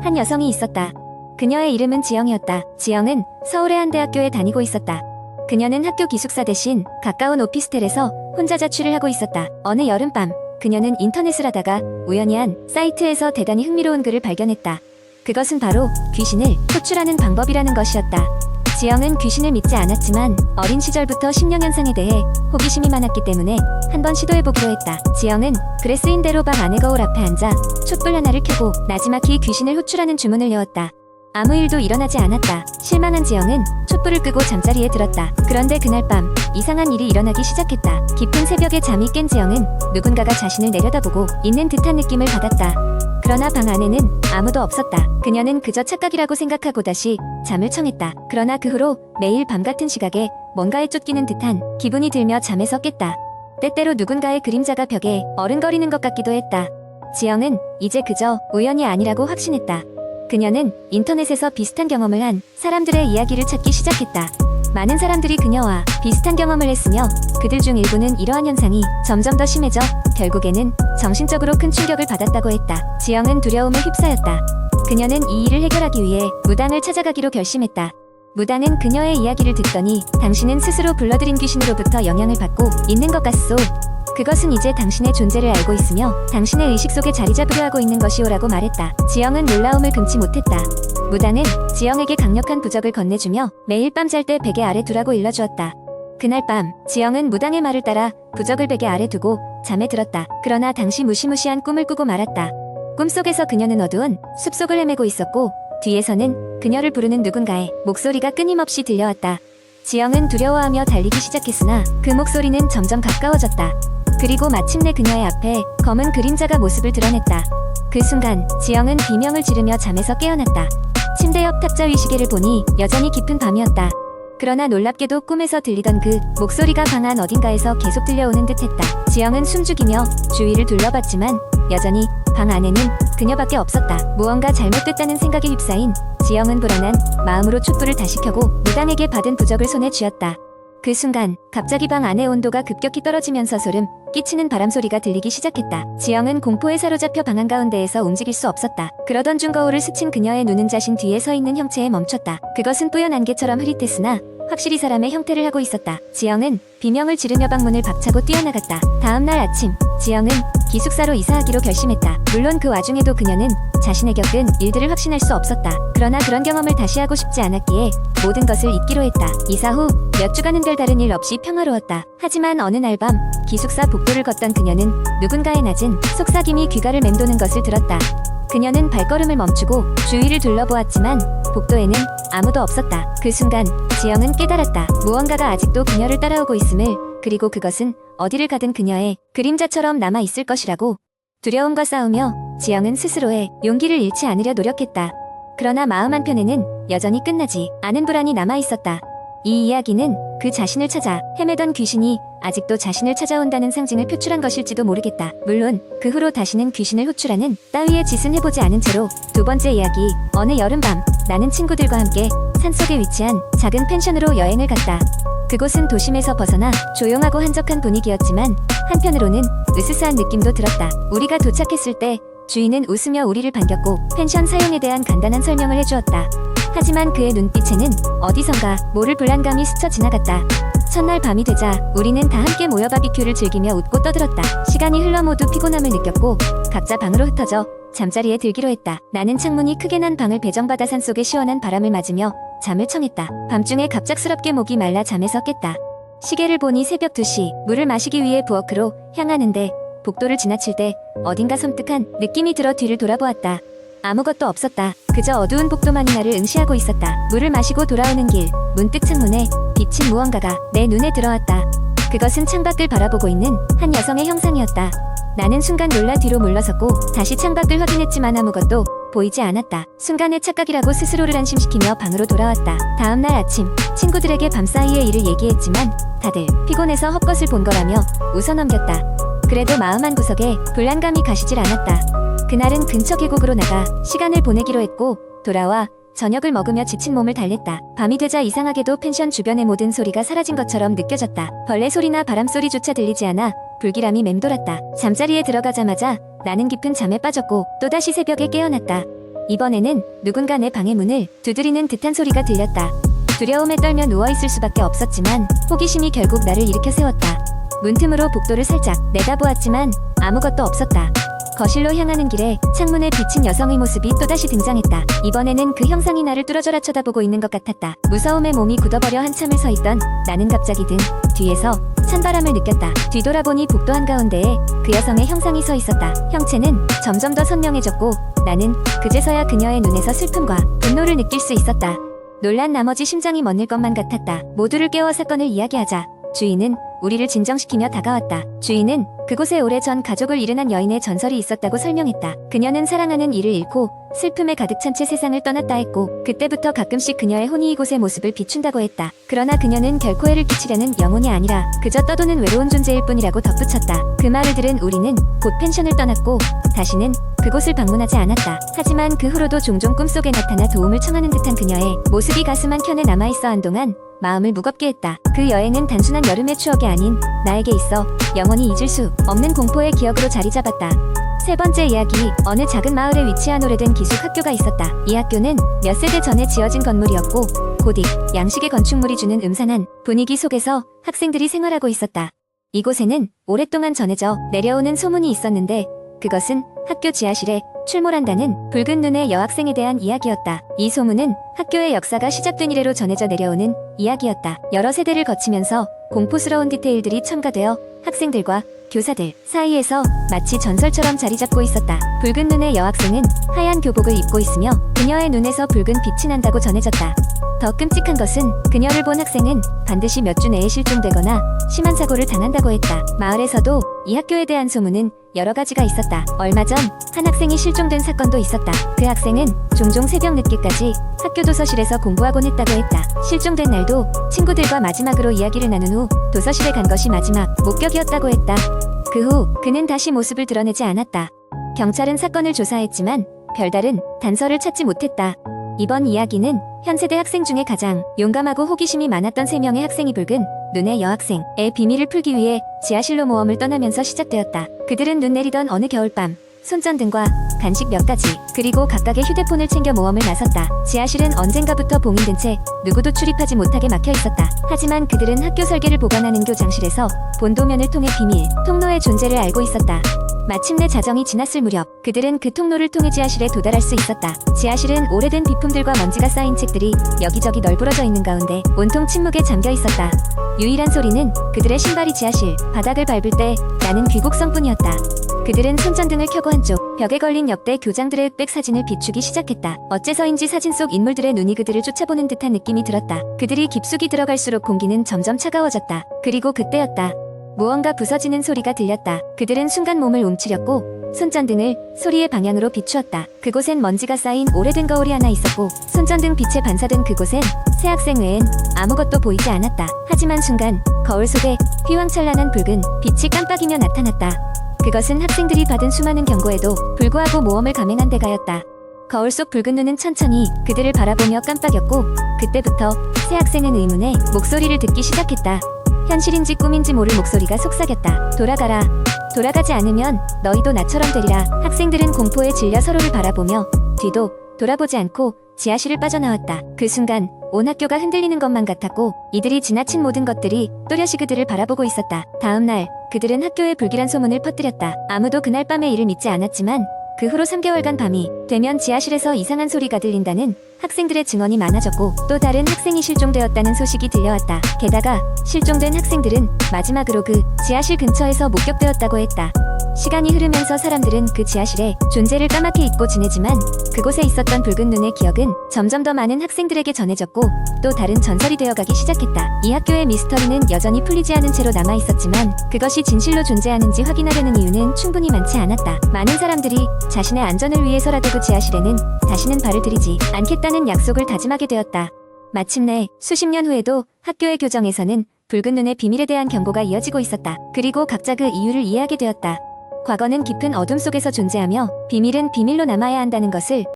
한 여성이 있었다. 그녀의 이름은 지영이었다. 지영은 서울의 한 대학교에 다니고 있었다. 그녀는 학교 기숙사 대신 가까운 오피스텔에서 혼자 자취를 하고 있었다. 어느 여름밤 그녀는 인터넷을 하다가 우연히 한 사이트에서 대단히 흥미로운 글을 발견했다. 그것은 바로 귀신을 호출하는 방법이라는 것이었다. 지영은 귀신을 믿지 않았지만 어린 시절부터 심령현상에 대해 호기심이 많았기 때문에 한번 시도해보기로 했다. 지영은 그래 쓰인 대로 방 안의 거울 앞에 앉아 촛불 하나를 켜고 나지막히 귀신을 호출하는 주문을 외웠다. 아무 일도 일어나지 않았다. 실망한 지영은 촛불을 끄고 잠자리에 들었다. 그런데 그날 밤 이상한 일이 일어나기 시작했다. 깊은 새벽에 잠이 깬 지영은 누군가가 자신을 내려다보고 있는 듯한 느낌을 받았다. 그러나 방 안에는 아무도 없었다. 그녀는 그저 착각이라고 생각하고 다시 잠을 청했다. 그러나 그 후로 매일 밤 같은 시각에 뭔가에 쫓기는 듯한 기분이 들며 잠에서 깼다. 때때로 누군가의 그림자가 벽에 어른거리는 것 같기도 했다. 지영은 이제 그저 우연이 아니라고 확신했다. 그녀는 인터넷에서 비슷한 경험을 한 사람들의 이야기를 찾기 시작했다. 많은 사람들이 그녀와 비슷한 경험을 했으며 그들 중 일부는 이러한 현상이 점점 더 심해져 결국에는 정신적으로 큰 충격을 받았다고 했다. 지영은 두려움에 휩싸였다. 그녀는 이 일을 해결하기 위해 무당을 찾아가기로 결심했다. 무당은 그녀의 이야기를 듣더니 당신은 스스로 불러들인 귀신으로부터 영향을 받고 있는 것 같소. 그것은 이제 당신의 존재를 알고 있으며 당신의 의식 속에 자리 잡으려 하고 있는 것이오라고 말했다. 지영은 놀라움을 금치 못했다. 무당은 지영에게 강력한 부적을 건네주며 매일 밤 잘 때 베개 아래 두라고 일러주었다. 그날 밤 지영은 무당의 말을 따라 부적을 베개 아래 두고 잠에 들었다. 그러나 당시 무시무시한 꿈을 꾸고 말았다. 꿈속에서 그녀는 어두운 숲속을 헤매고 있었고 뒤에서는 그녀를 부르는 누군가의 목소리가 끊임없이 들려왔다. 지영은 두려워하며 달리기 시작했으나 그 목소리는 점점 가까워졌다. 그리고 마침내 그녀의 앞에 검은 그림자가 모습을 드러냈다. 그 순간 지영은 비명을 지르며 잠에서 깨어났다. 침대 옆 탁자 위 시계를 보니 여전히 깊은 밤이었다. 그러나 놀랍게도 꿈에서 들리던 그 목소리가 방 안 어딘가에서 계속 들려오는 듯했다. 지영은 숨죽이며 주위를 둘러봤지만 여전히 방 안에는 그녀밖에 없었다. 무언가 잘못됐다는 생각에 휩싸인 지영은 불안한 마음으로 촛불을 다시 켜고 무당에게 받은 부적을 손에 쥐었다. 그 순간 갑자기 방 안의 온도가 급격히 떨어지면서 소름 끼치는 바람 소리가 들리기 시작했다. 지영은 공포에 사로잡혀 방 한가운데에서 움직일 수 없었다. 그러던 중 거울을 스친 그녀의 눈은 자신 뒤에 서 있는 형체에 멈췄다. 그것은 뿌연 안개처럼 흐릿했으나 확실히 사람의 형태를 하고 있었다. 지영은 비명을 지르며 방문을 박차고 뛰어나갔다. 다음날 아침 지영은 기숙사로 이사하기로 결심했다. 물론 그 와중에도 그녀는 자신의 겪은 일들을 확신할 수 없었다. 그러나 그런 경험을 다시 하고 싶지 않았기에 모든 것을 잊기로 했다. 이사 후 몇 주간은 별다른 일 없이 평화로웠다. 하지만 어느 날 밤 기숙사 복도를 걷던 그녀는 누군가의 낮은 속삭임이 귀가를 맴도는 것을 들었다. 그녀는 발걸음을 멈추고 주위를 둘러보았지만 복도에는 아무도 없었다. 그 순간 지영은 깨달았다. 무언가가 아직도 그녀를 따라오고 있음을, 그리고 그것은 어디를 가든 그녀의 그림자처럼 남아있을 것이라고. 두려움과 싸우며 지영은 스스로의 용기를 잃지 않으려 노력했다. 그러나 마음 한편에는 여전히 끝나지 않은 불안이 남아있었다. 이 이야기는 그 자신을 찾아 헤매던 귀신이 아직도 자신을 찾아온다는 상징을 표출한 것일지도 모르겠다. 물론 그 후로 다시는 귀신을 호출하는 따위의 짓은 해보지 않은 채로. 두 번째 이야기. 어느 여름밤 나는 친구들과 함께 산속에 위치한 작은 펜션으로 여행을 갔다. 그곳은 도심에서 벗어나 조용하고 한적한 분위기였지만 한편으로는 으스스한 느낌도 들었다. 우리가 도착했을 때 주인은 웃으며 우리를 반겼고 펜션 사용에 대한 간단한 설명을 해주었다. 하지만 그의 눈빛에는 어디선가 모를 불안감이 스쳐 지나갔다. 첫날 밤이 되자 우리는 다 함께 모여 바비큐를 즐기며 웃고 떠들었다. 시간이 흘러 모두 피곤함을 느꼈고 각자 방으로 흩어져 잠자리에 들기로 했다. 나는 창문이 크게 난 방을 배정받아 산속의 시원한 바람을 맞으며 잠을 청했다. 밤중에 갑작스럽게 목이 말라 잠에서 깼다. 시계를 보니 새벽 2시. 물을 마시기 위해 부엌으로 향하는데 복도를 지나칠 때 어딘가 섬뜩한 느낌이 들어 뒤를 돌아보았다. 아무것도 없었다. 그저 어두운 복도만이 나를 응시하고 있었다. 물을 마시고 돌아오는 길, 문득 창문에 비친 무언가가 내 눈에 들어왔다. 그것은 창밖을 바라보고 있는 한 여성의 형상이었다. 나는 순간 놀라 뒤로 물러섰고 다시 창밖을 확인했지만 아무것도 보이지 않았다. 순간의 착각이라고 스스로를 안심시키며 방으로 돌아왔다. 다음날 아침 친구들에게 밤사이의 일을 얘기했지만 다들 피곤해서 헛것을 본 거라며 웃어넘겼다. 그래도 마음 한구석에 불안감이 가시질 않았다. 그날은 근처 계곡으로 나가 시간을 보내기로 했고 돌아와 저녁을 먹으며 지친 몸을 달랬다. 밤이 되자 이상하게도 펜션 주변의 모든 소리가 사라진 것처럼 느껴졌다. 벌레 소리나 바람 소리조차 들리지 않아 불길함이 맴돌았다. 잠자리에 들어가자마자 나는 깊은 잠에 빠졌고 또다시 새벽에 깨어났다. 이번에는 누군가 내 방의 문을 두드리는 듯한 소리가 들렸다. 두려움에 떨며 누워있을 수밖에 없었지만 호기심이 결국 나를 일으켜 세웠다. 문틈으로 복도를 살짝 내다보았지만 아무것도 없었다. 거실로 향하는 길에 창문에 비친 여성의 모습이 또다시 등장했다. 이번에는 그 형상이 나를 뚫어져라 쳐다보고 있는 것 같았다. 무서움에 몸이 굳어버려 한참을 서 있던 나는 갑자기 등 뒤에서 찬바람을 느꼈다. 뒤돌아보니 복도 한가운데에 그 여성의 형상이 서 있었다. 형체는 점점 더 선명해졌고 나는 그제서야 그녀의 눈에서 슬픔과 분노를 느낄 수 있었다. 놀란 나머지 심장이 멎는 것만 같았다. 모두를 깨워 사건을 이야기하자 주인은 우리를 진정시키며 다가왔다. 주인은 그곳에 오래전 가족을 잃은 한 여인의 전설이 있었다고 설명했다. 그녀는 사랑하는 이를 잃고 슬픔에 가득 찬 채 세상을 떠났다 했고 그때부터 가끔씩 그녀의 혼이 이곳의 모습을 비춘다고 했다. 그러나 그녀는 결코 해를 끼치려는 영혼이 아니라 그저 떠도는 외로운 존재일 뿐이라고 덧붙였다. 그 말을 들은 우리는 곧 펜션을 떠났고 다시는 그곳을 방문하지 않았다. 하지만 그 후로도 종종 꿈속에 나타나 도움을 청하는 듯한 그녀의 모습이 가슴 한켠에 남아있어 한동안 마음을 무겁게 했다. 그 여행은 단순한 여름의 추억이 아닌 나에게 있어 영원히 잊을 수 없는 공포의 기억으로 자리 잡았다. 세 번째 이야기, 어느 작은 마을에 위치한 오래된 기숙 학교가 있었다. 이 학교는 몇 세대 전에 지어진 건물이었고 고딕, 양식의 건축물이 주는 음산한 분위기 속에서 학생들이 생활하고 있었다. 이곳에는 오랫동안 전해져 내려오는 소문이 있었는데 그것은 학교 지하실에 출몰한다는 붉은 눈의 여학생에 대한 이야기였다. 이 소문은 학교의 역사가 시작된 이래로 전해져 내려오는 이야기였다. 여러 세대를 거치면서 공포스러운 디테일들이 첨가되어 학생들과 교사들 사이에서 마치 전설처럼 자리 잡고 있었다. 붉은 눈의 여학생은 하얀 교복을 입고 있으며 그녀의 눈에서 붉은 빛이 난다고 전해졌다. 더 끔찍한 것은 그녀를 본 학생은 반드시 몇 주 내에 실종되거나 심한 사고를 당한다고 했다. 마을에서도 이 학교에 대한 소문은 여러 가지가 있었다. 얼마 전 한 학생이 실종된 사건도 있었다. 그 학생은 종종 새벽 늦게까지 학교 도서실에서 공부하곤 했다고 했다. 실종된 날도 친구들과 마지막으로 이야기를 나눈 후 도서실에 간 것이 마지막 목격이었다고 했다. 그 후 그는 다시 모습을 드러내지 않았다. 경찰은 사건을 조사했지만 별다른 단서를 찾지 못했다. 이번 이야기는 현세대 학생 중에 가장 용감하고 호기심이 많았던 3명의 학생이 붉은 눈의 여학생의 비밀을 풀기 위해 지하실로 모험을 떠나면서 시작되었다. 그들은 눈 내리던 어느 겨울밤 손전등과 간식 몇 가지 그리고 각각의 휴대폰을 챙겨 모험을 나섰다. 지하실은 언젠가부터 봉인된 채 누구도 출입하지 못하게 막혀 있었다. 하지만 그들은 학교 설계를 보관하는 교장실에서 본도면을 통해 비밀 통로의 존재를 알고 있었다. 마침내 자정이 지났을 무렵 그들은 그 통로를 통해 지하실에 도달할 수 있었다. 지하실은 오래된 비품들과 먼지가 쌓인 책들이 여기저기 널브러져 있는 가운데 온통 침묵에 잠겨 있었다. 유일한 소리는 그들의 신발이 지하실 바닥을 밟을 때 나는 귀곡성뿐이었다. 그들은 손전등을 켜고 한쪽 벽에 걸린 역대 교장들의 흑백 사진을 비추기 시작했다. 어째서인지 사진 속 인물들의 눈이 그들을 쫓아보는 듯한 느낌이 들었다. 그들이 깊숙이 들어갈수록 공기는 점점 차가워졌다. 그리고 그때였다. 무언가 부서지는 소리가 들렸다. 그들은 순간 몸을 움츠렸고 손전등을 소리의 방향으로 비추었다. 그곳엔 먼지가 쌓인 오래된 거울이 하나 있었고 손전등 빛에 반사된 그곳엔 새 학생 외엔 아무것도 보이지 않았다. 하지만 순간 거울 속에 휘황찬란한 붉은 빛이 깜빡이며 나타났다. 그것은 학생들이 받은 수많은 경고에도 불구하고 모험을 감행한 대가였다. 거울 속 붉은 눈은 천천히 그들을 바라보며 깜빡였고 그때부터 새 학생은 의문의 목소리를 듣기 시작했다. 현실인지 꿈인지 모를 목소리가 속삭였다. 돌아가라. 돌아가지 않으면 너희도 나처럼 되리라. 학생들은 공포에 질려 서로를 바라보며 뒤도 돌아보지 않고 지하실을 빠져나왔다. 그 순간 온 학교가 흔들리는 것만 같았고 이들이 지나친 모든 것들이 또렷이 그들을 바라보고 있었다. 다음 날 그들은 학교에 불길한 소문을 퍼뜨렸다. 아무도 그날 밤의 일을 믿지 않았지만 그 후로 3개월간 밤이 되면 지하실에서 이상한 소리가 들린다는 학생들의 증언이 많아졌고 또 다른 학생이 실종되었다는 소식이 들려왔다. 게다가 실종된 학생들은 마지막으로 그 지하실 근처에서 목격되었다고 했다. 시간이 흐르면서 사람들은 그 지하실의 존재를 까맣게 잊고 지내지만 그곳에 있었던 붉은 눈의 기억은 점점 더 많은 학생들에게 전해졌고 또 다른 전설이 되어가기 시작했다. 이 학교의 미스터리는 여전히 풀리지 않은 채로 남아있었지만 그것이 진실로 존재하는지 확인하려는 이유는 충분히 많지 않았다. 많은 사람들이 자신의 안전을 위해서라도 그 지하실에는 다시는 발을 들이지 않겠다는 약속을 다짐하게 되었다. 마침내 수십 년 후에도 학교의 교정에서는 붉은 눈의 비밀에 대한 경고가 이어지고 있었다. 그리고 각자 그 이유를 이해하게 되었다. 과거는 깊은 어둠 속에서 존재하며 비밀은 비밀로 남아야 한다는 것을